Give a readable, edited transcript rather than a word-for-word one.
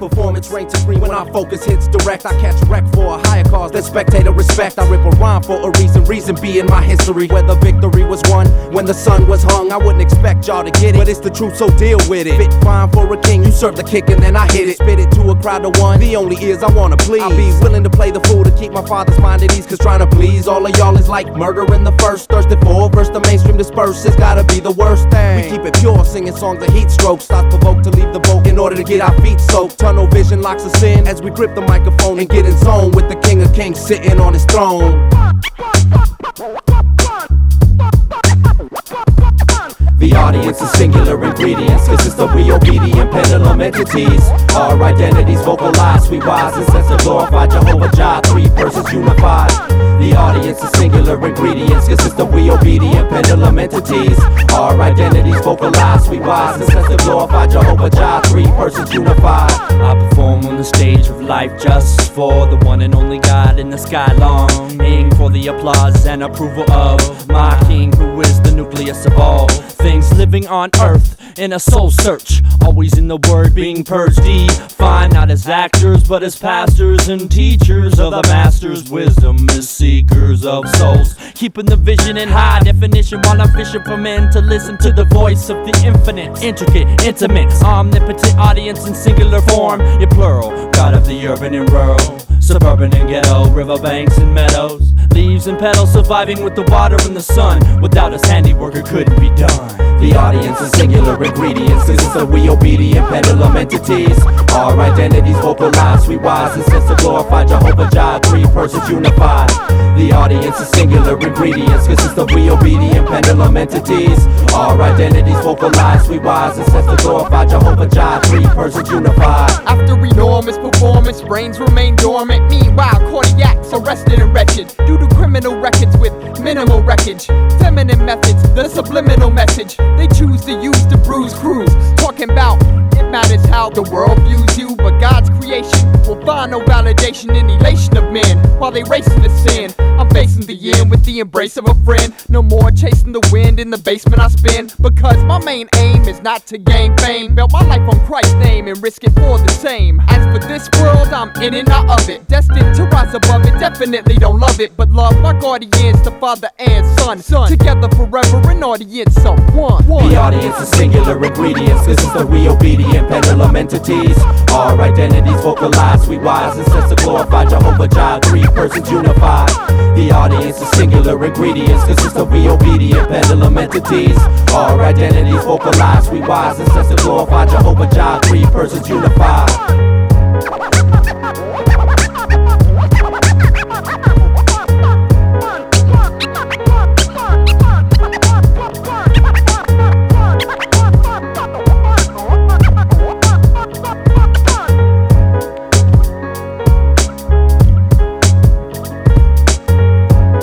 performance reigns supreme when our focus hits direct. I catch wreck for a higher cause than spectator respect. I rip a rhyme for a reason being my history. Where the victory was won when the sun was hung. I wouldn't expect y'all to get it, but it's the truth, so deal with it. Fit fine for a king, you serve the kick and then I hit it. Spit it to a crowd of one, the only ears I wanna please. I'll be willing to play the fool to keep my father's mind at ease. Cause trying to please all of y'all is like murder in the first. Thirsty for a verse, the mainstream disperse. It's gotta be the worst thing. We keep it pure, singing songs of heat strokes. Thoughts provoked to leave the boat in order to get our feet soaked. Tunnel vision locks us in as we grip the microphone and get in zone with the king of kings sitting on his throne. The audience is singular ingredients, consist of we obedient pendulum entities. Our identities vocalized, sweet wise and sense of glorified Jehovah Jah, three persons unified. The audience is singular ingredients, consist of we obedient pendulum entities. Our identities vocalized, sweet wise and sense of glorified Jehovah Jah, three persons unified. I perform on the stage of life just for the one and only God in the sky, longing for the applause and approval of my King, who is the nucleus of all things living on earth in a soul search, always in the word being purged, defined not as actors but as pastors and teachers of the master's wisdom, as seekers of souls, keeping the vision in high definition while I'm fishing for men to listen to the voice of the infinite, intricate, intimate, omnipotent audience in singular form, your plural, God of the urban and rural, suburban and ghetto, riverbanks and meadows, leaves and petals, surviving with the water and the sun. Without his handiwork it couldn't be done. The audience is singular ingredients, consist of we obedient pendulum entities. Our identities vocalized, sweet wise and sense of glorified Jehovah Jah, three persons unified. The audience is singular ingredients, consist of we obedient pendulum entities. Our identities vocalized, sweet wise and sense of glorified Jehovah Jah, three persons unified. After enormous performance, brains remain dormant. Meanwhile, cardiacs arrested and wretched due to criminal records with minimal wreckage. Feminine methods, the subliminal message they choose to use to bruise crews. Talking about it matters how the world views you, but God's creation will find no validation in elation of men while they racing to sin. I'm facing the end with the embrace of a friend. No more chasing the wind in the basement I spin, because my main aim is not to gain fame. Built my life on Christ's name and risk it for the same. As for this world, I'm in and out of it, destined to rise above it. Definitely don't love it, but love my guardians, the father and son. Together forever, an audience of one. The audience is singular ingredients, consist of we obedient pendulum entities. Our identities vocalized, sweet wise and sense of glorified Jehovah Jah, three persons unified. The audience is singular ingredients, consist of we obedient pendulum entities. Our identities vocalized, sweet wise and sense of glorified Jehovah Jah, three persons unified.